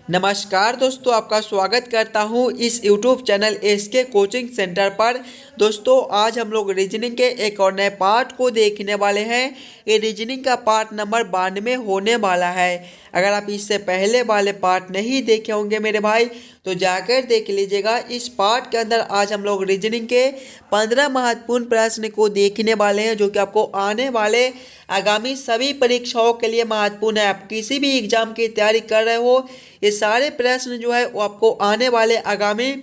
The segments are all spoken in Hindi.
नमस्कार दोस्तों, आपका स्वागत करता हूं इस YouTube channel SK coaching centre पर। दोस्तों, आज हम लोग रीजनिंग के एक और नए पार्ट को देखने वाले हैं। ये रीजनिंग का पार्ट नंबर 92 होने वाला है। अगर आप इससे पहले वाले पार्ट नहीं देखे होंगे मेरे भाई, तो जाकर देख लीजिएगा। इस पार्ट के अंदर आज हम लोग रीजनिंग के 15 महत्वपूर्ण प्रश्न को देखने वाले हैं, जो कि आपको आने वाले आगामी सभी परीक्षाओं के लिए महत्वपूर्ण है। आप किसी भी एग्जाम की तैयारी कर रहे हो, ये सारे प्रश्न जो है वो आपको आने वाले आगामी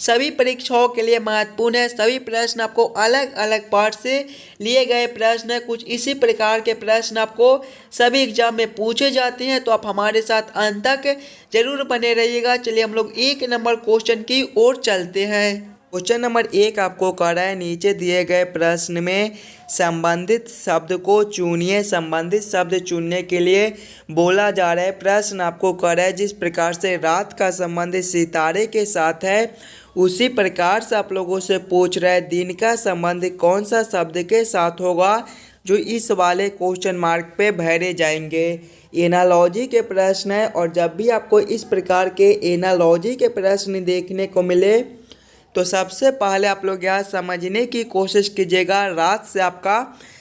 सभी परीक्षाओं के लिए महत्वपूर्ण है। सभी प्रश्न आपको अलग अलग पार्ट से लिए गए प्रश्न है। कुछ इसी प्रकार के प्रश्न आपको सभी एग्जाम में पूछे जाते हैं, तो आप हमारे साथ अंत तक जरूर बने रहिएगा। चलिए हम लोग एक नंबर क्वेश्चन की ओर चलते हैं। क्वेश्चन नंबर 1 आपको कह रहा है, नीचे दिए गए प्रश्न में संबंधित शब्द को चुनिए। संबंधित शब्द चुनने के लिए बोला जा रहा है। प्रश्न आपको कह रहा है, जिस प्रकार से रात का संबंध सितारे के साथ है, उसी प्रकार से आप लोगों से पूछ रहा है दिन का संबंध कौन सा शब्द के साथ होगा, जो इस वाले क्वेश्चन मार्क पे भरे जाएंगे। एनालॉजी के प्रश्न है, और जब भी आपको इस प्रकार के एनालॉजी के प्रश्न देखने को मिले, तो सबसे पहले आप लोग यह समझने की कोशिश कीजिएगा, रात से आपका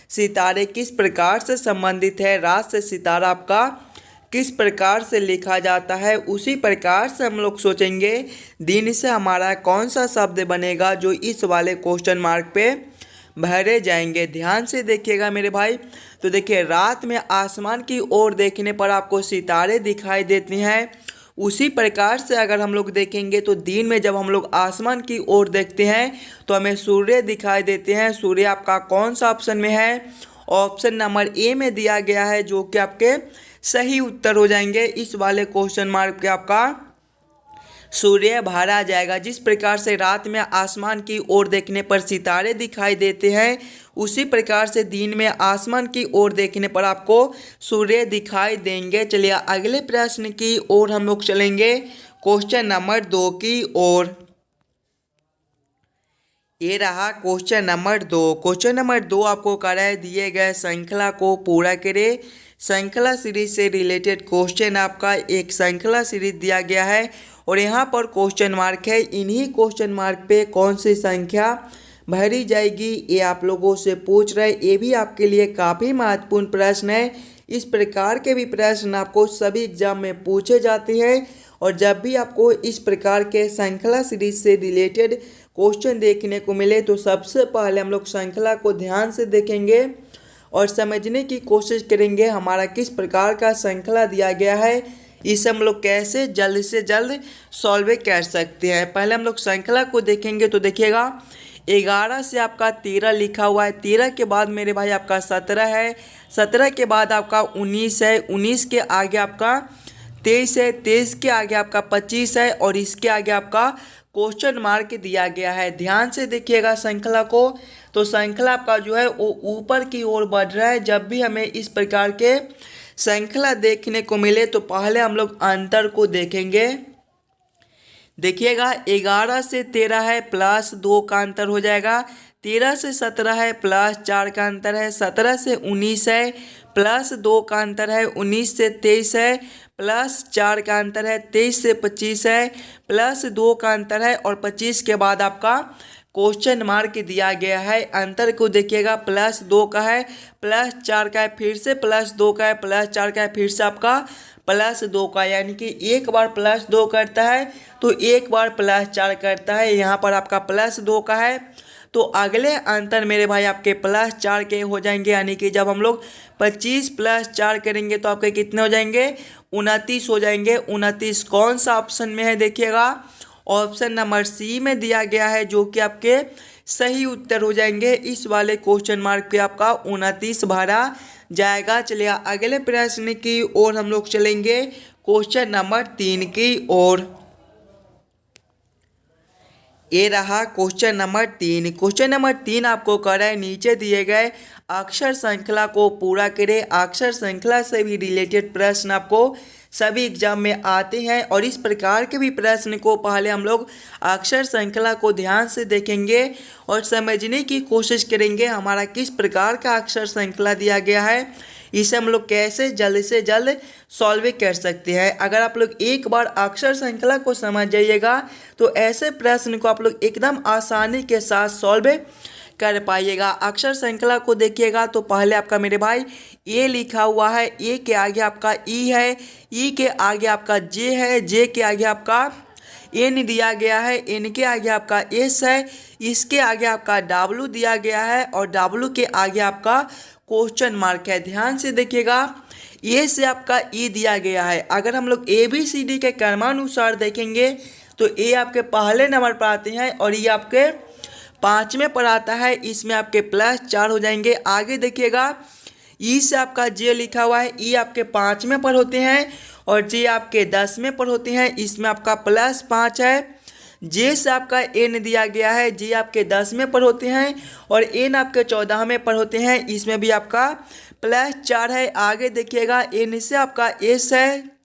सितारे किस प्रकार से संबंधित है। रात से सितारा आपका किस प्रकार से लिखा जाता है, उसी प्रकार से हम लोग सोचेंगे दिन से हमारा कौन सा शब्द बनेगा, जो इस वाले क्वेश्चन मार्क पे भरे जाएंगे। ध्यान से देखिएगा मेरे भाई। तो देखिए, रात में आसमान की ओर देखने पर आपको सितारे दिखाई देते हैं। उसी प्रकार से अगर हम लोग देखेंगे, तो दिन में जब हम लोग आसमान की ओर देखते हैं, तो हमें सूर्य दिखाई देते हैं। सूर्य आपका कौन सा ऑप्शन में है? ऑप्शन नंबर ए में दिया गया है, जो कि आपके सही उत्तर हो जाएंगे। इस वाले क्वेश्चन मार्क पे आपका सूर्य भरा जाएगा। जिस प्रकार से रात में आसमान की ओर देखने पर सितारे दिखाई देते हैं, उसी प्रकार से दिन में आसमान की ओर देखने पर आपको सूर्य दिखाई देंगे। चलिए अगले प्रश्न की ओर हम लोग चलेंगे, क्वेश्चन नंबर 2 की ओर। ये रहा क्वेश्चन नंबर 2। क्वेश्चन नंबर 2 आपको कह रहा है, दिए गए श्रृंखला को पूरा करें। श्रृंखला सीरीज से रिलेटेड क्वेश्चन आपका एक श्रृंखला सीरीज दिया गया है, और यहाँ पर क्वेश्चन मार्क है। इन्हीं क्वेश्चन मार्क पे कौन सी संख्या भरी जाएगी, ये आप लोगों से पूछ रहे। ये भी आपके लिए काफ़ी महत्वपूर्ण प्रश्न है। इस प्रकार के भी प्रश्न आपको सभी एग्जाम में पूछे जाते हैं, और जब भी आपको इस प्रकार के श्रृंखला सीरीज से रिलेटेड क्वेश्चन देखने को मिले, तो सबसे पहले हम लोग श्रृंखला को ध्यान से देखेंगे और समझने की कोशिश करेंगे हमारा किस प्रकार का श्रृंखला दिया गया है, इसे हम लोग कैसे जल्द से जल्द सॉल्व कर सकते हैं। पहले हम लोग श्रृंखला को देखेंगे, तो देखिएगा 11 से आपका 13 लिखा हुआ है। 13 के बाद मेरे भाई आपका 17 है। 17 के बाद आपका 19 है। 19 के आगे आपका 23 है। 23 के आगे आपका 25 है, और इसके आगे आपका क्वेश्चन मार्क दिया गया है। ध्यान से देखिएगा श्रृंखला को। तो श्रृंखला आपका जो है वो ऊपर की ओर बढ़ रहा है। जब भी हमें इस प्रकार के श्रृंखला देखने को मिले, तो पहले हम लोग अंतर को देखेंगे। देखिएगा, 11 से 13 है, +2 का अंतर हो जाएगा। 13 से 17 है, +4 का अंतर है। 17 से 19 है, +2 का अंतर है। 19 से 23 है, +4 का अंतर है। 23 से 25 है, +2 का अंतर है, और 25 के बाद आपका क्वेश्चन मार्क दिया गया है। अंतर को देखिएगा, +2 का है, +4 का है, फिर से +2 का है, +4 का है, फिर से आपका +2 का, यानी कि एक बार +2 करता है तो एक बार +4 करता है। यहाँ पर आपका +2 का है, तो अगले अंतर मेरे भाई आपके +4 के हो जाएंगे। यानी कि जब हम लोग 25 + 4 करेंगे, तो आपके कितने हो जाएंगे? 29 हो जाएंगे। 29 कौन सा ऑप्शन में है? देखिएगा, ऑप्शन नंबर सी में दिया गया है, जो कि आपके सही उत्तर हो जाएंगे। इस वाले क्वेश्चन मार्क पे आपका 29 भरा जाएगा। चलिए अगले प्रश्न की ओर हम लोग चलेंगे, क्वेश्चन नंबर 3 की ओर। ये रहा क्वेश्चन नंबर 3। क्वेश्चन नंबर 3 आपको कह रहा है, नीचे दिए गए अक्षर श्रृंखला को पूरा करें। अक्षर श्रृंखला से भी रिलेटेड प्रश्न आपको सभी एग्जाम में आते हैं, और इस प्रकार के भी प्रश्न को पहले हम लोग अक्षर श्रृंखला को ध्यान से देखेंगे और समझने की कोशिश करेंगे हमारा किस प्रकार का अक्षर श्रृंखला दिया गया है। इसे हम लोग कैसे जल्द से जल्द सॉल्व कर सकते हैं। अगर आप लोग एक बार अक्षर श्रृंखला को समझ जाइएगा तो ऐसे प्रश्न को आप लोग एकदम आसानी के साथ सॉल्व कर पाइएगा। अक्षर श्रृंखला को देखिएगा तो पहले आपका मेरे भाई ए लिखा हुआ है, ए के आगे आपका ई है, ई के आगे आपका जे है, जे के आगे आपका एन दिया गया है, एन के आगे आपका एस है, इसके आगे आपका डब्लू दिया गया है और डब्लू के आगे आपका क्वेश्चन मार्क है। ध्यान से देखिएगा, ए से आपका ई दिया गया है। अगर हम लोग ए बी सी डी के क्रमानुसार देखेंगे तो ए आपके पहले नंबर पर आते हैं और ये आपके 5वें पर आता है, इसमें आपके +4 हो जाएंगे। आगे देखिएगा, ई से आपका जे लिखा हुआ है, ई आपके 5वें पर होते हैं और जे आपके 10वें पर होते हैं, इसमें आपका +5 है। जे से आपका एन दिया गया है, जे आपके 10वें पर होते हैं और एन आपके 14वें पर होते हैं, इसमें भी आपका +4 है। आगे देखिएगा, एन से आपका एस है,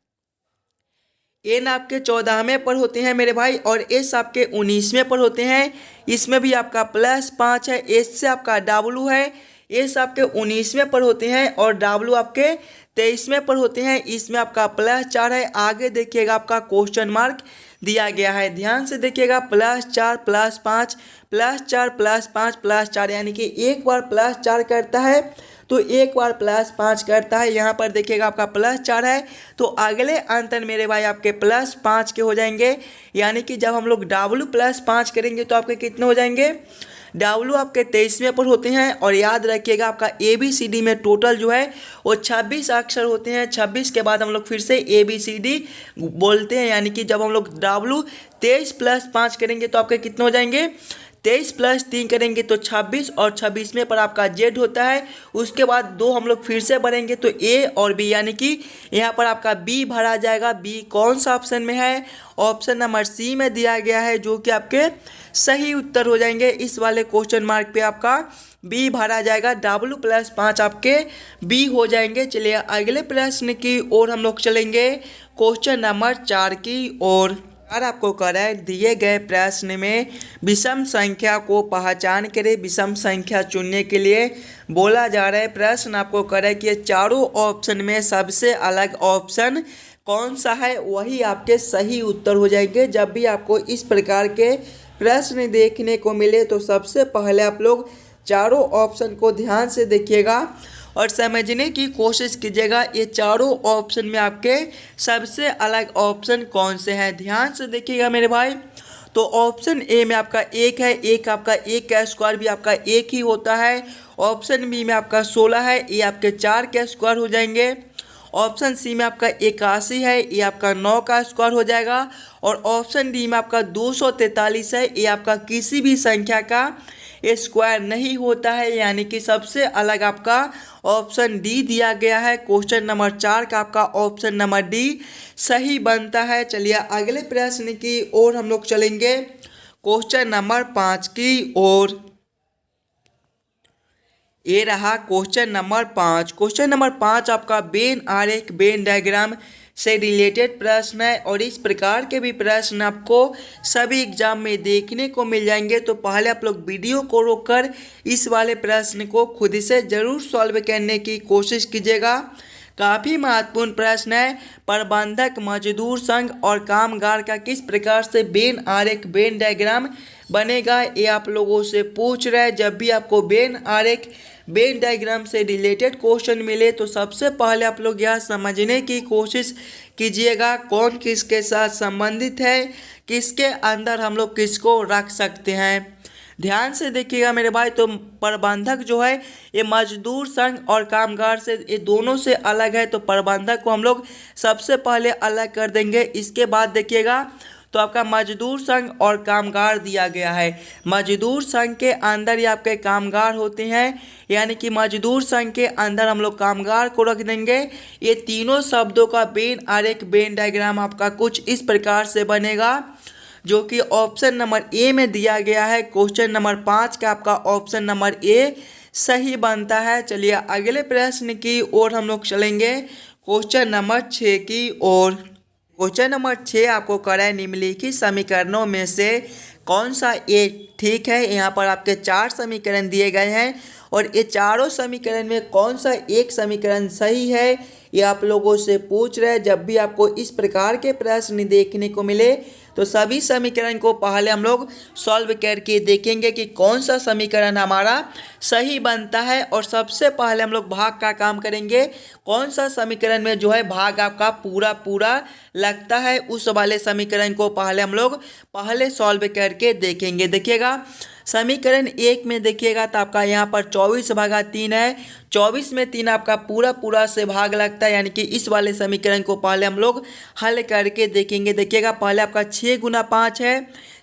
एन आपके 14वें पर होते हैं मेरे भाई और एस आपके 19वें पर होते हैं, इसमें भी आपका +5 है। एस से आपका डब्लू है, एस आपके 19वें पर होते हैं और डब्लू आपके 23वें पर होते हैं, इसमें आपका +4 है। आगे देखिएगा, आपका क्वेश्चन मार्क दिया गया है। ध्यान से देखिएगा, +4 +5 +4 +5 +4, यानी कि एक बार +4 करता है तो एक बार +5 करता है। यहाँ पर देखिएगा आपका +4 है तो अगले अंतर मेरे भाई आपके +5 के हो जाएंगे, यानी कि जब हम लोग डब्लू +5 करेंगे तो आपके कितने हो जाएंगे, डब्लू आपके 23वें पर होते हैं। और याद रखिएगा, आपका ए बी सी डी में टोटल जो है वो 26 अक्षर होते हैं। 26 के बाद हम लोग फिर से ए बी सी डी बोलते हैं, यानी कि जब हम लोग डब्लू 23 + 5 करेंगे तो आपके कितने हो जाएंगे, 23 + 3 करेंगे तो 26 और 26वें पर आपका जेड होता है। उसके बाद 2 हम लोग फिर से भरेंगे तो ए और बी, यानी कि यहाँ पर आपका बी भरा जाएगा। बी कौन सा ऑप्शन में है, ऑप्शन नंबर सी में दिया गया है, जो कि आपके सही उत्तर हो जाएंगे। इस वाले क्वेश्चन मार्क पे आपका बी भरा जाएगा, डब्लू +5 आपके बी हो जाएंगे। चलिए अगले प्रश्न की ओर हम लोग चलेंगे, क्वेश्चन नंबर 4 की ओर। और आपको करें दिए गए प्रश्न में विषम संख्या को पहचान करें। विषम संख्या चुनने के लिए बोला जा रहा है, प्रश्न आपको करें कि चारों ऑप्शन में सबसे अलग ऑप्शन कौन सा है, वही आपके सही उत्तर हो जाएंगे। जब भी आपको इस प्रकार के प्रश्न देखने को मिले तो सबसे पहले आप लोग चारों ऑप्शन को ध्यान से देखिएगा और समझने की कोशिश कीजिएगा, ये चारों ऑप्शन में आपके सबसे अलग ऑप्शन कौन से हैं। ध्यान से देखिएगा मेरे भाई, तो ऑप्शन ए में आपका 1 है, एक आपका 1 का स्क्वायर भी आपका 1 ही होता है। ऑप्शन बी में आपका 16 है, ये आपके 4 के स्क्वायर हो जाएंगे। ऑप्शन सी में आपका 81 है, ये आपका 9 का स्क्वायर हो जाएगा। और ऑप्शन डी में आपका 243 है, ये आपका किसी भी संख्या का स्क्वायर नहीं होता है, यानी कि सबसे अलग आपका ऑप्शन डी दिया गया है। क्वेश्चन नंबर 4 का आपका ऑप्शन नंबर डी सही बनता है। चलिए अगले प्रश्न की ओर हम लोग चलेंगे, क्वेश्चन नंबर 5 की ओर। ये रहा क्वेश्चन नंबर 5। क्वेश्चन नंबर 5 आपका वेन आरेख, वेन डायग्राम से रिलेटेड प्रश्न है और इस प्रकार के भी प्रश्न आपको सभी एग्जाम में देखने को मिल जाएंगे। तो पहले आप लोग वीडियो को रोककर इस वाले प्रश्न को खुद से ज़रूर सॉल्व करने की कोशिश कीजिएगा। काफ़ी महत्वपूर्ण प्रश्न है। प्रबंधक, मजदूर संघ और कामगार का किस प्रकार से वेन आरेख, वेन डायग्राम बनेगा, ये आप लोगों से पूछ रहे हैं। जब भी आपको वेन आरेख, वेन डायग्राम से रिलेटेड क्वेश्चन मिले तो सबसे पहले आप लोग यह समझने की कोशिश कीजिएगा कौन किसके साथ संबंधित है, किसके अंदर हम लोग किसको रख सकते हैं। ध्यान से देखिएगा मेरे भाई, तो प्रबंधक जो है ये मजदूर संघ और कामगार से, ये दोनों से अलग है, तो प्रबंधक को हम लोग सबसे पहले अलग कर देंगे। इसके बाद देखिएगा तो आपका मजदूर संघ और कामगार दिया गया है। मजदूर संघ के अंदर ही आपके कामगार होते हैं, यानी कि मजदूर संघ के अंदर हम लोग कामगार को रख देंगे। ये तीनों शब्दों का वेन आरेख, वेन डायग्राम आपका कुछ इस प्रकार से बनेगा, जो कि ऑप्शन नंबर ए में दिया गया है। क्वेश्चन नंबर 5 का आपका ऑप्शन नंबर ए सही बनता है। चलिए अगले प्रश्न की ओर हम लोग चलेंगे, क्वेश्चन नंबर 6 की ओर। क्वेश्चन नंबर 6 आपको करा है निम्नलिखित समीकरणों में से कौन सा एक ठीक है। यहाँ पर आपके 4 समीकरण दिए गए हैं और ये चारों समीकरण में कौन सा एक समीकरण सही है ये आप लोगों से पूछ रहे हैं। जब भी आपको इस प्रकार के प्रश्न देखने को मिले तो सभी समीकरण को पहले हम लोग सॉल्व करके देखेंगे कि कौन सा समीकरण हमारा सही बनता है और सबसे पहले हम लोग भाग का काम करेंगे। कौन सा समीकरण में जो है भाग आपका पूरा पूरा लगता है उस वाले समीकरण को पहले हम लोग सॉल्व करके देखेंगे। देखिएगा समीकरण 1 में देखिएगा तो आपका यहाँ पर 24/3 है। 24 में 3 आपका पूरा पूरा से भाग लगता है, यानी कि इस वाले समीकरण को पहले हम लोग हल करके देखेंगे। देखिएगा पहले आपका 6 × 5 है।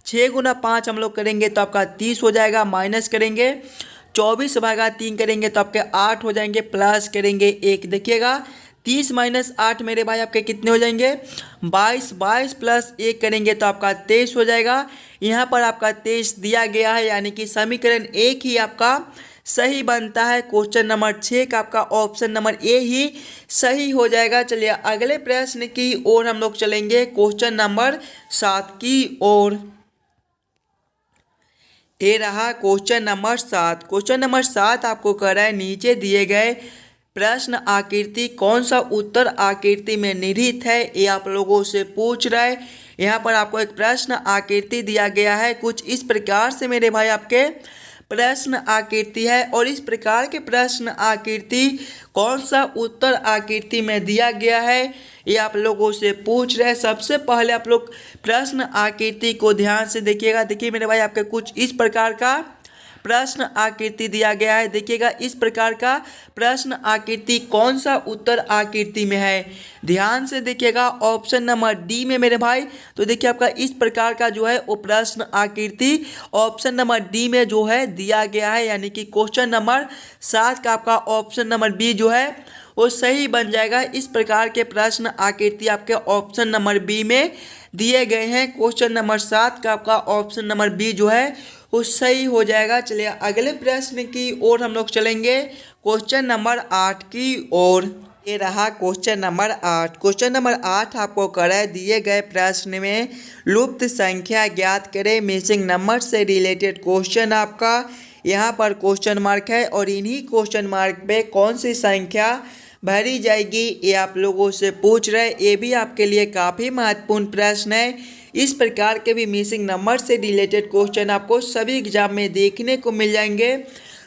6 × 5 हम लोग करेंगे तो आपका 30 हो जाएगा, माइनस करेंगे 24/3 करेंगे तो आपके 8 हो जाएंगे, प्लस करेंगे 1। देखिएगा 30 - 8 मेरे भाई आपके कितने हो जाएंगे 22। 22 + 1 करेंगे तो आपका 23 हो जाएगा। यहाँ पर आपका 23 दिया गया है, यानी कि समीकरण 1 ही आपका सही बनता है। क्वेश्चन नंबर 6 का आपका ऑप्शन नंबर ए ही सही हो जाएगा। चलिए अगले प्रश्न की ओर हम लोग चलेंगे, क्वेश्चन नंबर 7 की ओर। ये रहा क्वेश्चन नंबर 7। क्वेश्चन नंबर 7 आपको कर रहा है नीचे दिए गए प्रश्न आकृति कौन सा उत्तर आकृति में निहित है ये आप लोगों से पूछ रहा है। यहाँ पर आपको एक प्रश्न आकृति दिया गया है, कुछ इस प्रकार से मेरे भाई आपके प्रश्न आकृति है और इस प्रकार के प्रश्न आकृति कौन सा उत्तर आकृति में दिया गया है ये आप लोगों से पूछ रहे हैं। सबसे पहले आप लोग प्रश्न आकृति को ध्यान से देखिएगा। देखिए मेरे भाई आपके कुछ इस प्रकार का प्रश्न आकृति दिया गया है। देखिएगा इस प्रकार का प्रश्न आकृति कौन सा उत्तर आकृति में है, ध्यान से देखिएगा ऑप्शन नंबर डी में मेरे भाई। तो देखिए आपका इस प्रकार का जो है वो प्रश्न आकृति ऑप्शन नंबर डी में जो है दिया गया है, यानी कि क्वेश्चन नंबर 7 का आपका ऑप्शन नंबर बी जो है वो सही बन जाएगा। इस प्रकार के प्रश्न आकृति आपके ऑप्शन नंबर बी में दिए गए हैं। क्वेश्चन नंबर 7 का आपका ऑप्शन नंबर बी जो है वो सही हो जाएगा। चलिए अगले प्रश्न की ओर हम लोग चलेंगे, क्वेश्चन नंबर 8 की ओर। ये रहा क्वेश्चन नंबर 8। क्वेश्चन नंबर 8 आपको कराए दिए गए प्रश्न में लुप्त संख्या ज्ञात करें। मिसिंग नंबर से रिलेटेड क्वेश्चन आपका यहाँ पर क्वेश्चन मार्क है और इन्हीं क्वेश्चन मार्क पे कौन सी संख्या भरी जाएगी ये आप लोगों से पूछ रहे हैं। ये भी आपके लिए काफ़ी महत्वपूर्ण प्रश्न है। इस प्रकार के भी मिसिंग नंबर से रिलेटेड क्वेश्चन आपको सभी एग्जाम में देखने को मिल जाएंगे।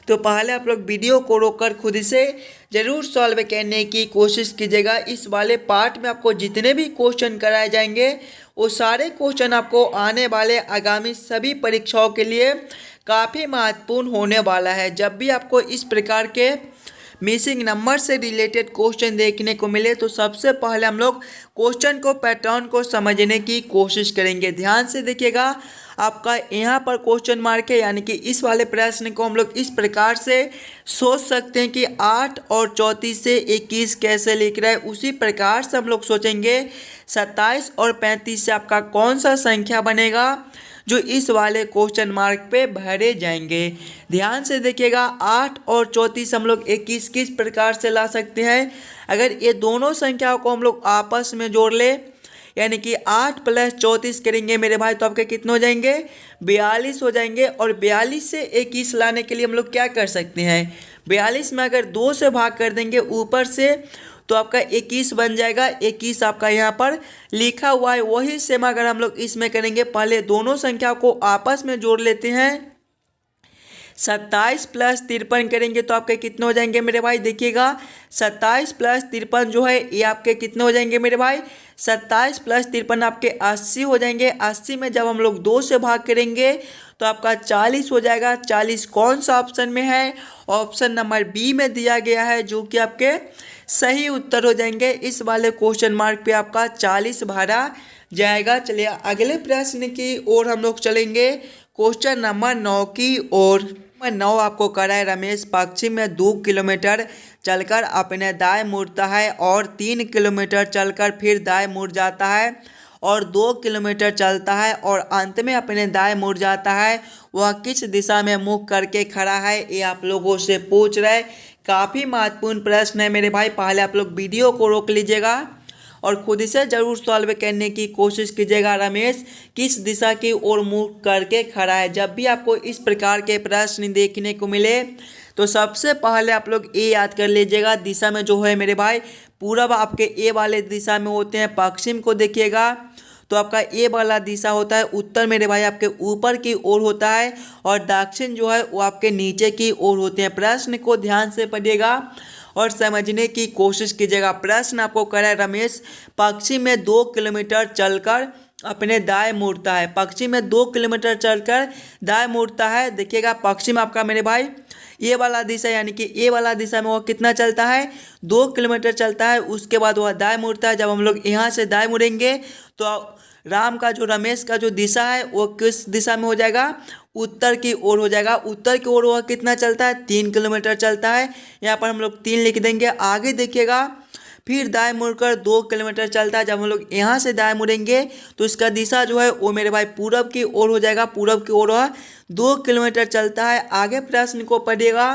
तो पहले आप लोग वीडियो को रोककर खुद से ज़रूर सॉल्व करने की कोशिश कीजिएगा। इस वाले पार्ट में आपको जितने भी क्वेश्चन कराए जाएंगे वो सारे क्वेश्चन आपको आने वाले आगामी सभी परीक्षाओं के लिए काफ़ी महत्वपूर्ण होने वाला है। जब भी आपको इस प्रकार के मिसिंग नंबर से रिलेटेड क्वेश्चन देखने को मिले तो सबसे पहले हम लोग क्वेश्चन को पैटर्न को समझने की कोशिश करेंगे। ध्यान से देखिएगा आपका यहाँ पर क्वेश्चन मार्क है, यानी कि इस वाले प्रश्न को हम लोग इस प्रकार से सोच सकते हैं कि 8 और 34 से 21 कैसे लिख रहा है, उसी प्रकार से हम लोग सोचेंगे 27 और 35 से आपका कौन सा संख्या बनेगा जो इस वाले क्वेश्चन मार्क पे भरे जाएंगे। ध्यान से देखिएगा 8 और 34 हम लोग 21 किस प्रकार से ला सकते हैं। अगर ये दोनों संख्याओं को हम लोग आपस में जोड़ ले, यानी कि 8 + 34 करेंगे मेरे भाई तो आपके कितने हो जाएंगे 42 हो जाएंगे। और 42 से 21 लाने के लिए हम लोग क्या कर सकते हैं, 42 में अगर 2 से भाग कर देंगे ऊपर से तो आपका 21 बन जाएगा। 21 आपका यहाँ पर लिखा हुआ है। वही सेम अगर हम लोग इसमें करेंगे, पहले दोनों संख्या को आपस में जोड़ लेते हैं। 27 + 53 करेंगे तो आपके कितने हो जाएंगे मेरे भाई, देखिएगा 27 + 53 जो है ये आपके कितने हो जाएंगे मेरे भाई, 27 + 53 आपके 80 हो जाएंगे। 80 में जब हम लोग 2 से भाग करेंगे तो आपका 40 हो जाएगा। 40 कौन सा ऑप्शन में है, ऑप्शन नंबर बी में दिया गया है, जो कि आपके सही उत्तर हो जाएंगे। इस वाले क्वेश्चन मार्क पे आपका 40 भरा जाएगा। चलिए अगले प्रश्न की ओर हम लोग चलेंगे, क्वेश्चन नंबर 9 की ओर। 9 आपको करा है रमेश पश्चिम में 2 किलोमीटर चलकर अपने दाएं मुड़ता है और 3 किलोमीटर चलकर फिर दाएं मुड़ जाता है और 2 किलोमीटर चलता है और अंत में अपने दाएं मुड़ जाता है। वह किस दिशा में मुख करके खड़ा है ये आप लोगों से पूछ रहे हैं। काफ़ी महत्वपूर्ण प्रश्न है मेरे भाई। पहले आप लोग वीडियो को रोक लीजिएगा और खुद से ज़रूर सॉल्व करने की कोशिश कीजिएगा। रमेश किस दिशा की ओर मुँह करके खड़ा है। जब भी आपको इस प्रकार के प्रश्न देखने को मिले तो सबसे पहले आप लोग ये याद कर लीजिएगा, दिशा में जो है मेरे भाई पूरब आपके ए वाले दिशा में होते हैं। पश्चिम को देखिएगा तो आपका ए वाला दिशा होता है उत्तर मेरे भाई आपके ऊपर की ओर होता है, और दक्षिण जो है वो आपके नीचे की ओर होते हैं। प्रश्न को ध्यान से पढ़िएगा और समझने की कोशिश कीजिएगा। प्रश्न आपको कह रहा है, रमेश पश्चिम में 2 किलोमीटर चलकर अपने दाएं मुड़ता है। पश्चिम में 2 किलोमीटर चलकर दाएं मुड़ता है। देखिएगा पश्चिम आपका मेरे भाई ये वाला दिशा, यानी कि ए वाला दिशा में वो कितना चलता है, 2 किलोमीटर चलता है। उसके बाद वह दाएं मुड़ता है। जब हम लोग यहाँ से दाएं मुड़ेंगे तो राम का जो रमेश का जो दिशा है वो किस दिशा में हो जाएगा, उत्तर की ओर हो जाएगा। उत्तर की ओर वह कितना चलता है, 3 किलोमीटर चलता है। यहाँ पर हम लोग 3 लिख देंगे। आगे देखिएगा फिर दाएं मुड़कर 2 किलोमीटर चलता है। जब हम लोग यहाँ से दाएं मुड़ेंगे तो इसका दिशा जो है वो मेरे भाई पूरब की ओर हो जाएगा। पूरब की ओर वह 2 किलोमीटर चलता है। आगे प्रश्न को पढ़िएगा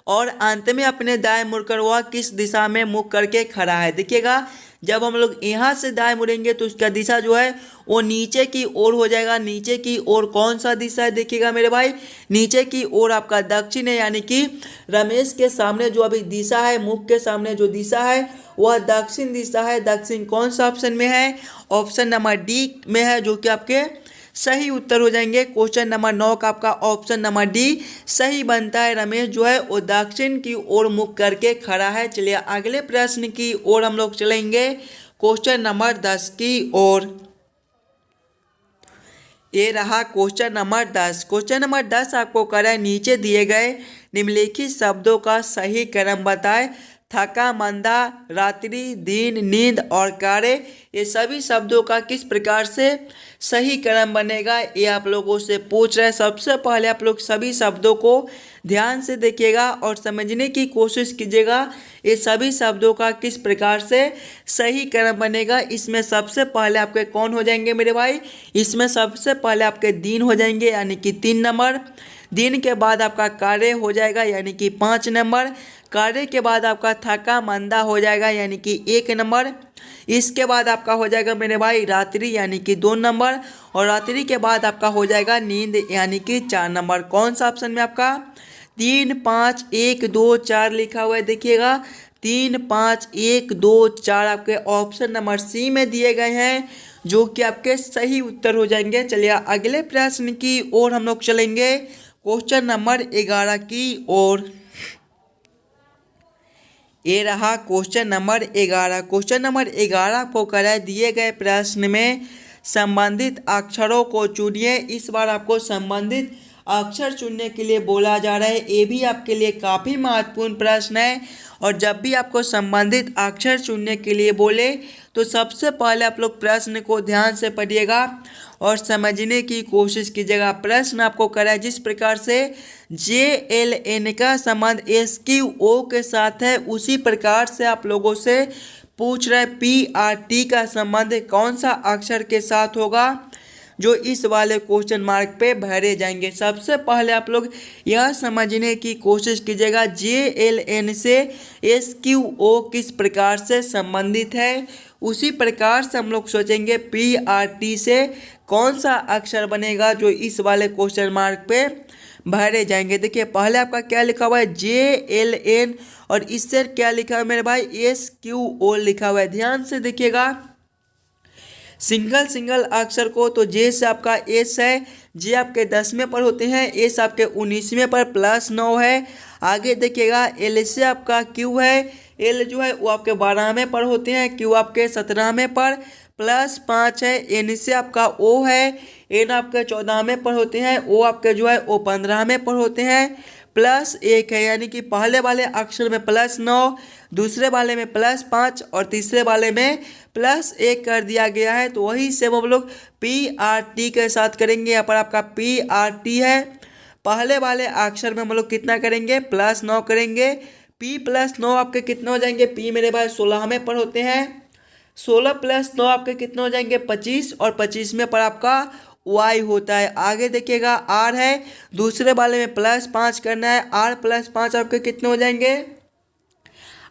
और अंत में अपने दाएं मुड़कर वह किस दिशा में मुख करके खड़ा है। देखिएगा जब हम लोग यहाँ से दाएं मुड़ेंगे तो उसका दिशा जो है वो नीचे की ओर हो जाएगा। नीचे की ओर कौन सा दिशा है, देखिएगा मेरे भाई नीचे की ओर आपका दक्षिण है, यानी कि रमेश के सामने जो अभी दिशा है, मुख के सामने जो दिशा है वह दक्षिण दिशा है। दक्षिण कौन सा ऑप्शन में है, ऑप्शन नंबर डी में है, जो कि आपके सही उत्तर हो जाएंगे। क्वेश्चन नंबर 9 का आपका ऑप्शन नंबर डी सही बनता है। रमेश जो है वो दक्षिण की ओर मुख करके खड़ा है। चलिए अगले प्रश्न की ओर हम लोग चलेंगे, क्वेश्चन नंबर 10 की ओर। ये रहा क्वेश्चन नंबर 10। क्वेश्चन नंबर 10 आपको कह रहा है, नीचे दिए गए निम्नलिखित शब्दों का सही क्रम बताएं। थका, मंदा, रात्रि, दिन, नींद और कार्य, ये सभी शब्दों का किस प्रकार से सही क्रम बनेगा, ये आप लोगों से पूछ रहे हैं। सबसे पहले आप लोग सभी शब्दों को ध्यान से देखिएगा और समझने की कोशिश कीजिएगा, ये सभी शब्दों का किस प्रकार से सही क्रम बनेगा। इसमें सबसे पहले आपके कौन हो जाएंगे मेरे भाई, इसमें सबसे पहले आपके दिन हो जाएंगे, यानी कि 3 नंबर। दिन के बाद आपका कार्य हो जाएगा, यानी कि 5 नंबर। कार्य के बाद आपका थका मंदा हो जाएगा, यानी कि 1 नंबर। इसके बाद आपका हो जाएगा मेरे भाई रात्रि, यानी कि 2 नंबर। और रात्रि के बाद आपका हो जाएगा नींद, यानी कि 4 नंबर। कौन सा ऑप्शन में आपका 3, 5, 1, 2, 4 लिखा हुआ है। देखिएगा 3, 5, 1, 2, 4 आपके ऑप्शन नंबर सी में दिए गए हैं, जो कि आपके सही उत्तर हो जाएंगे। चलिए अगले प्रश्न की ओर हम लोग चलेंगे, क्वेश्चन नंबर 11 की ओर। ये रहा क्वेश्चन नंबर 11। क्वेश्चन नंबर 11 आपको कह रहा है, दिए गए प्रश्न में संबंधित अक्षरों को चुनिए। इस बार आपको संबंधित अक्षर चुनने के लिए बोला जा रहा है। ये भी आपके लिए काफ़ी महत्वपूर्ण प्रश्न है, और जब भी आपको संबंधित अक्षर चुनने के लिए बोले तो सबसे पहले आप लोग प्रश्न को ध्यान से पढ़िएगा और समझने की कोशिश कीजिएगा। प्रश्न आपको करा है, जिस प्रकार से JLN का संबंध SQO के साथ है, उसी प्रकार से आप लोगों से पूछ रहे PRT का संबंध कौन सा अक्षर के साथ होगा, जो इस वाले क्वेश्चन मार्क पे भरे जाएंगे। सबसे पहले आप लोग यह समझने की कोशिश कीजिएगा JLN से SQO किस प्रकार से संबंधित है, उसी प्रकार से हम लोग सोचेंगे PRT से कौन सा अक्षर बनेगा जो इस वाले क्वेश्चन मार्क पे भरे जाएंगे। देखिए पहले आपका क्या लिखा हुआ है JLN, और इससे क्या लिखा है मेरे भाई SQO लिखा हुआ है। ध्यान से देखिएगा सिंगल अक्षर को, तो जे से आपका एस है, जे आपके 10वें पर होते हैं, एस आपके 19वें पर +9 है। आगे देखिएगा एल से आपका क्यू है, एल जो है वो आपके 12वें पर होते हैं, क्यू आपके 17वें पर +5 है। एन से आपका ओ है, एन आपके 14वें पर होते हैं, ओ आपके जो है वो 15वें पर होते हैं, +1 है। यानी कि पहले वाले अक्षर में +9, दूसरे वाले में +5 और तीसरे वाले में +1 कर दिया गया है। तो वही सेम हम लोग PRT के साथ करेंगे। यहाँ पर आपका PRT है, पहले वाले अक्षर में हम लोग कितना करेंगे +9 करेंगे। P + 9 आपके कितने हो जाएंगे, P मेरे भाई 16वें पर होते हैं, 16 + 9 आपके कितने हो जाएंगे 25, और 25वें पर आपका Y होता है। आगे देखिएगा R है, दूसरे वाले में +5 करना है, R + 5 आपके कितने हो जाएंगे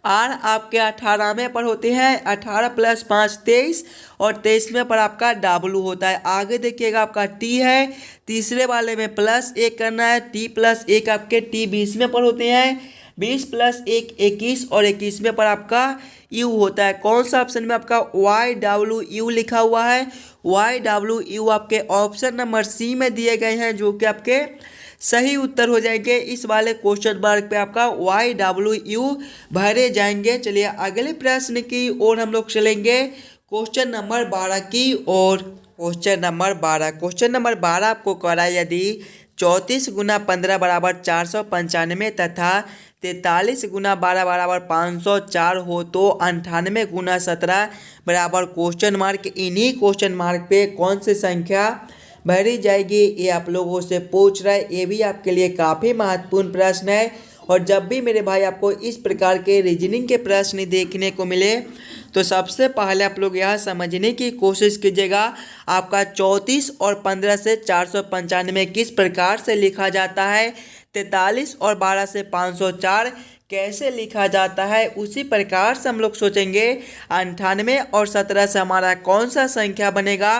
आर आपके 18वें पर होते हैं, 18 + 5 23 और 23वें पर आपका डब्लू होता है। आगे देखिएगा आपका टी है, तीसरे वाले में +1 करना है, टी +1 आपके टी 20वें पर होते हैं, 20 + 1 21 और 21वें पर आपका यू होता है। कौन सा ऑप्शन में आपका YWU लिखा हुआ है? YWU आपके ऑप्शन नंबर सी में दिए गए हैं, जो कि आपके सही उत्तर हो जाएंगे। इस वाले क्वेश्चन मार्क पे आपका YWU भरे जाएंगे। चलिए अगले प्रश्न की ओर हम लोग चलेंगे, क्वेश्चन नंबर 12 की ओर। क्वेश्चन नंबर 12 आपको करा यदि 34 × 15 = 495 तथा 43 × 12 = 504 हो तो 98 × 17 बराबर क्वेश्चन मार्क। इन्हीं क्वेश्चन मार्क पे कौन सी संख्या भरी जाएगी, ये आप लोगों से पूछ रहा है। ये भी आपके लिए काफ़ी महत्वपूर्ण प्रश्न है। और जब भी मेरे भाई आपको इस प्रकार के रीजनिंग के प्रश्न देखने को मिले तो सबसे पहले आप लोग यह समझने की कोशिश कीजिएगा, आपका 34 और 15 से 495 किस प्रकार से लिखा जाता है, 43 और 12 से 504 कैसे लिखा जाता है, उसी प्रकार से हम लोग सोचेंगे 98 और 17 से हमारा कौन सा संख्या बनेगा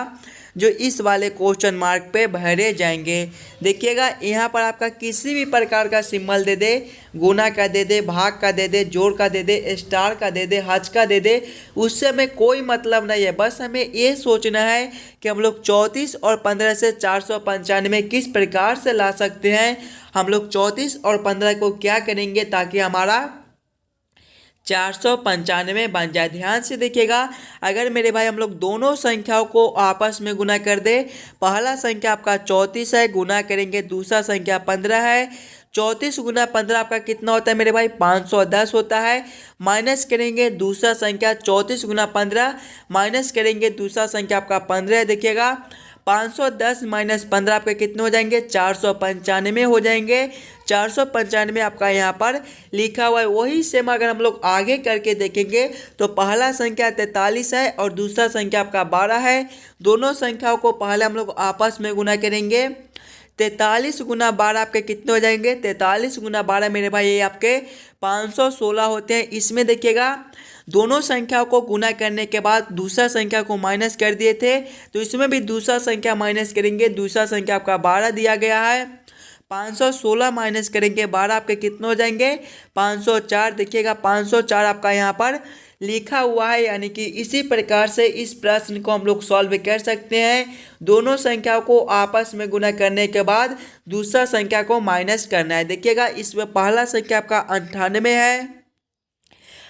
जो इस वाले क्वेश्चन मार्क पे भरे जाएंगे। देखिएगा यहाँ पर आपका किसी भी प्रकार का सिंबल दे दे, गुना का दे दे, भाग का दे दे, जोड़ का दे दे, स्टार का दे दे, हज का दे दे, उससे हमें कोई मतलब नहीं है। बस हमें ये सोचना है कि हम लोग 34 और 15 से 495 किस प्रकार से ला सकते हैं। हम लोग 34 और 15 को क्या करेंगे ताकि हमारा 495 बन जाए। ध्यान से देखिएगा, अगर मेरे भाई हम लोग दोनों संख्याओं को आपस में गुना कर दे, पहला संख्या आपका 34 है, गुना करेंगे, दूसरा संख्या 15 है, 34 × 15 आपका कितना होता है मेरे भाई, 510 होता है। माइनस करेंगे दूसरा संख्या 34 × 15 माइनस करेंगे दूसरा संख्या आपका 15 है। देखिएगा 510 - 15 आपके कितने हो जाएंगे, 495 हो जाएंगे। 495 आपका यहाँ पर लिखा हुआ है। वही सेम अगर हम लोग आगे करके देखेंगे तो पहला संख्या 43 है और दूसरा संख्या आपका 12 है। दोनों संख्याओं को पहले हम लोग आपस में गुना करेंगे। 43 × 12 आपके कितने हो जाएंगे, 43 × 12 मेरे भाई ये आपके 516 होते हैं। इसमें देखिएगा दोनों संख्याओं को गुना करने के बाद दूसरा संख्या को माइनस कर दिए थे, तो इसमें भी दूसरा संख्या माइनस करेंगे। दूसरा संख्या आपका 12 दिया गया है, 516 माइनस करेंगे 12 आपके कितने हो जाएंगे, 504। देखिएगा 504 आपका यहाँ पर लिखा हुआ है। यानी कि इसी प्रकार से इस प्रश्न को हम लोग सॉल्व कर सकते हैं। दोनों संख्याओं को आपस में गुना करने के बाद दूसरा संख्या को माइनस करना है। देखिएगा इसमें पहला संख्या आपका 98 है,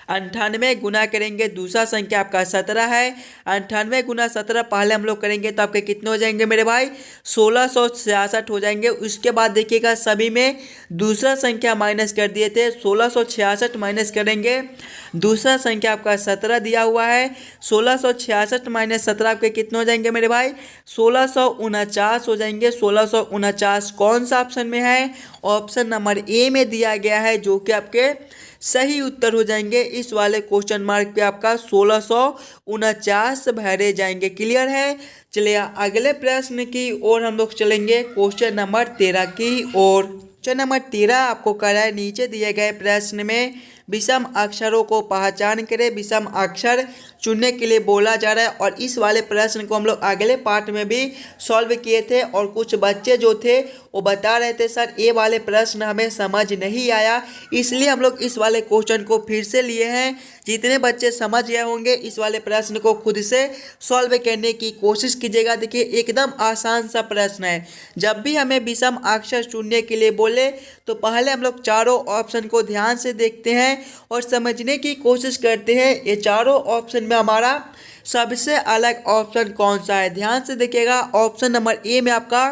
98 गुना करेंगे दूसरा संख्या आपका 17 है। 98 × 17 पहले हम लोग करेंगे तो आपके कितने हो जाएंगे मेरे भाई, 1666 हो जाएंगे। उसके बाद देखिएगा सभी में दूसरा संख्या माइनस कर दिए थे, 1666 माइनस करेंगे दूसरा संख्या आपका 17 दिया हुआ है। 1666 - 17 आपके कितने हो जाएंगे मेरे भाई, 1649 हो जाएंगे। 1649 कौन सा ऑप्शन में है, ऑप्शन नंबर ए में दिया गया है, जो कि आपके सही उत्तर हो जाएंगे। इस वाले क्वेश्चन मार्क पे आपका 1649 भरे जाएंगे। क्लियर है। चलिए अगले प्रश्न की ओर हम लोग चलेंगे, क्वेश्चन नंबर 13 की ओर। क्वेश्चन नंबर 13 आपको करा है, नीचे दिए गए प्रश्न में विषम अक्षरों को पहचान करें। विषम अक्षर चुनने के लिए बोला जा रहा है और इस वाले प्रश्न को हम लोग अगले पार्ट में भी सॉल्व किए थे और कुछ बच्चे जो थे वो बता रहे थे सर ये वाले प्रश्न हमें समझ नहीं आया, इसलिए हम लोग इस वाले क्वेश्चन को फिर से लिए हैं। जितने बच्चे समझ गए होंगे इस वाले प्रश्न को खुद से सॉल्व करने की कोशिश कीजिएगा। देखिए एकदम आसान सा प्रश्न है। जब भी हमें विषम अक्षर चुनने के लिए बोले तो पहले हम लोग चारों ऑप्शन को ध्यान से देखते हैं और समझने की कोशिश करते हैं ये चारों ऑप्शन में हमारा सबसे अलग ऑप्शन कौन सा है। ध्यान से देखिएगा, ऑप्शन नंबर ए में आपका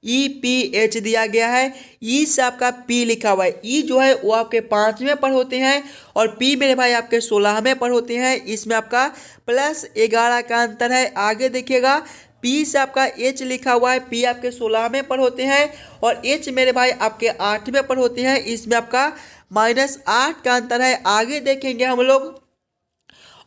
EPH दिया गया है। ई से आपका पी लिखा हुआ है। ई जो है वो आपके 5वें पर होते हैं और पी मेरे भाई आपके 16वें पर होते हैं। इसमें आपका +11 का अंतर है। आगे देखिएगा पी से आपका एच लिखा हुआ है, पी आपके 16वें पर होते हैं और एच मेरे भाई आपके 8वें पर होते हैं। इसमें आपका -8 का अंतर है। आगे देखेंगे हम लोग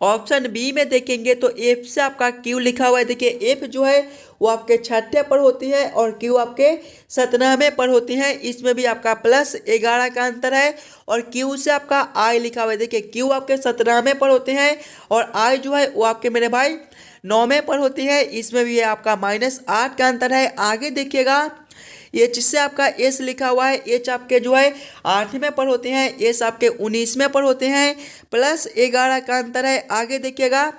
ऑप्शन बी में देखेंगे तो एफ से आपका क्यू लिखा हुआ है। देखिए एफ जो है वो आपके छठे पर होती है और क्यू आपके 17वें पर होती है। इसमें भी आपका +11 का अंतर है। और क्यू से आपका आई लिखा हुआ है। देखिए क्यू आपके 17वें पर होते हैं और आई जो है वो आपके मेरे भाई 9वें पर होती है। इसमें भी आपका -8 का अंतर है। आगे देखिएगा एच से आपका एस लिखा हुआ है। एच आपके जो है 8वें पर होते हैं, एस आपके 19वें पर होते हैं, +11 का अंतर है। आगे देखिएगा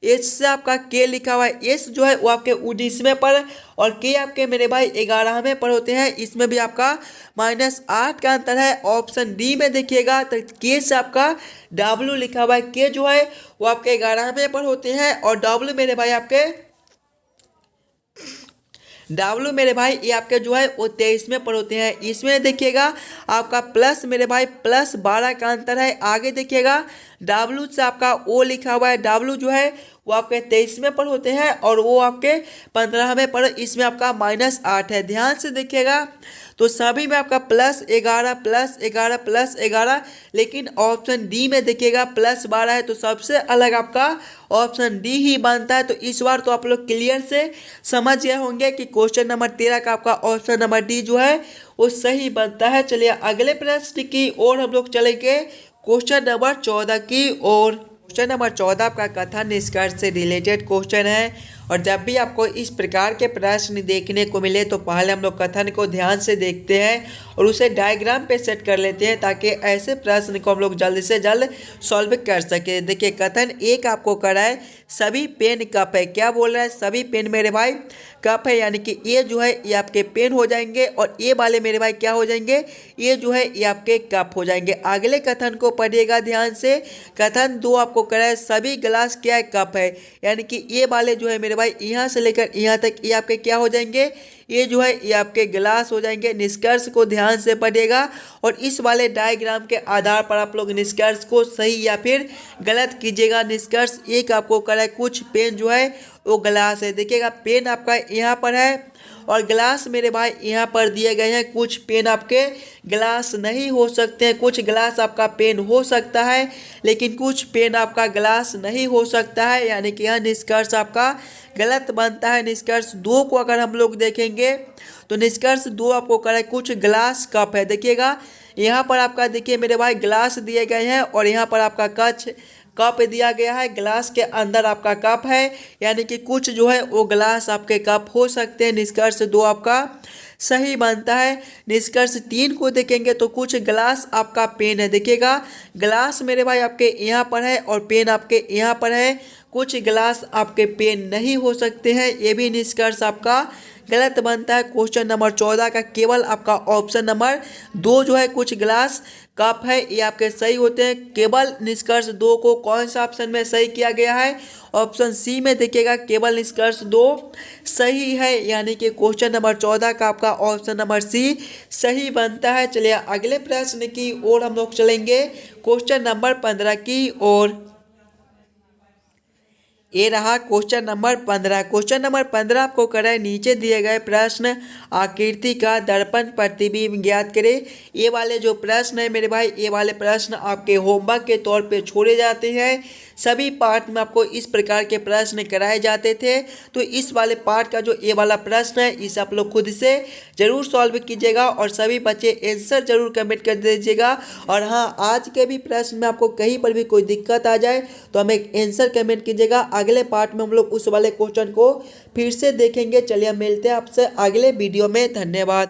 एच से आपका के लिखा हुआ है। एस जो है वो आपके 19वें पर और के आपके मेरे भाई 11वें पर होते हैं। इसमें भी आपका -8 का अंतर है। ऑप्शन डी में देखिएगा तो के से आपका डब्ल्यू लिखा हुआ है। के जो है वो आपके 11वें पर होते हैं और डब्ल्यू मेरे भाई आपके डब्ल्यू मेरे भाई ये आपके जो है वो 23वें पर होते हैं। इसमें देखिएगा आपका प्लस मेरे भाई +12 का अंतर है। आगे देखिएगा डब्ल्यू से आपका ओ लिखा हुआ है। डब्ल्यू जो है वो आपके 23वें पर होते हैं और वो आपके 15वें पर। इसमें आपका -8 है। ध्यान से देखिएगा तो सभी में आपका +11 +11 +11, लेकिन ऑप्शन डी में देखिएगा +12 है। तो सबसे अलग आपका ऑप्शन डी ही बनता है। तो इस बार तो आप लोग क्लियर से समझ गए होंगे कि क्वेश्चन नंबर 13 का आपका ऑप्शन नंबर डी जो है वो सही बनता है। चलिए अगले प्रश्न की ओर हम लोग चलेंगे, क्वेश्चन नंबर 14 की ओर। क्वेश्चन नंबर 14 आपका कथन निष्कर्ष से रिलेटेड क्वेश्चन है। और जब भी आपको इस प्रकार के प्रश्न देखने को मिले तो पहले हम लोग कथन को ध्यान से देखते हैं और उसे डायग्राम पे सेट कर लेते हैं ताकि ऐसे प्रश्न को हम लोग जल्द से जल्द सॉल्व कर सके। देखिए कथन एक आपको करा है सभी पेन कप है। क्या बोल रहा है? सभी पेन मेरे भाई कप है, यानी कि ये जो है ये आपके पेन हो जाएंगे और ये वाले मेरे भाई क्या हो जाएंगे? ये जो है ये आपके कप हो जाएंगे। अगले कथन को पढ़िएगा ध्यान से। कथन 2 आपको करा है सभी गिलास क्या है? कप है, यानी कि ये वाले जो है मेरे भाई यहाँ से लेकर यहाँ तक ये आपके क्या हो जाएंगे? ये जो है ये आपके गिलास हो जाएंगे। निष्कर्ष को ध्यान से पढ़िएगा और इस वाले डायग्राम के आधार पर आप लोग निष्कर्ष को सही या फिर गलत कीजिएगा। निष्कर्ष एक आपको करा है कुछ पेन जो है वो गिलास है। देखिएगा पेन आपका यहाँ पर है और गिलास मेरे भाई यहाँ पर दिए गए हैं। कुछ पेन आपके गिलास नहीं हो सकते हैं, कुछ गिलास आपका पेन हो सकता है लेकिन कुछ पेन आपका गिलास नहीं हो सकता है, यानी कि यह निष्कर्ष आपका गलत बनता है। निष्कर्ष 2 को अगर हम लोग देखेंगे तो निष्कर्ष 2 आपको करा है कुछ गिलास कप है। देखिएगा यहाँ पर आपका देखिए मेरे भाई गिलास दिए गए हैं और यहाँ पर आपका कप दिया गया है। गिलास के अंदर आपका कप है, यानी कि कुछ जो है वो गिलास आपके कप हो सकते हैं। निष्कर्ष 2 आपका सही बनता है। निष्कर्ष 3 को देखेंगे तो कुछ गिलास आपका पेन है। देखिएगा गिलास मेरे भाई आपके यहाँ पर है और पेन आपके यहाँ पर है। कुछ गिलास आपके पेन नहीं हो सकते हैं, ये भी निष्कर्ष आपका गलत बनता है। क्वेश्चन नंबर 14 का केवल आपका ऑप्शन नंबर 2 जो है कुछ गिलास कप है ये आपके सही होते हैं। केवल निष्कर्ष 2 को कौन सा ऑप्शन में सही किया गया है? ऑप्शन सी में देखिएगा केवल निष्कर्ष 2 सही है, यानी कि क्वेश्चन नंबर 14 का आपका ऑप्शन नंबर सी सही बनता है। चलिए अगले प्रश्न की ओर हम लोग चलेंगे, क्वेश्चन नंबर 15 की ओर। ये रहा क्वेश्चन नंबर 15। क्वेश्चन नंबर 15 आपको करा है नीचे दिए गए प्रश्न आकृति का दर्पण प्रतिबिंब ज्ञात करें। ये वाले जो प्रश्न है मेरे भाई ये वाले प्रश्न आपके होमवर्क के तौर पे छोड़े जाते हैं। सभी पार्ट में आपको इस प्रकार के प्रश्न कराए जाते थे, तो इस वाले पार्ट का जो ये वाला प्रश्न है इसे आप लोग खुद से ज़रूर सॉल्व कीजिएगा और सभी बच्चे आंसर जरूर कमेंट कर दीजिएगा। और हाँ, आज के भी प्रश्न में आपको कहीं पर भी कोई दिक्कत आ जाए तो हमें आंसर कमेंट कीजिएगा। अगले पार्ट में हम लोग उस वाले क्वेश्चन को फिर से देखेंगे। चलिए मिलते हैं आपसे अगले वीडियो में। धन्यवाद।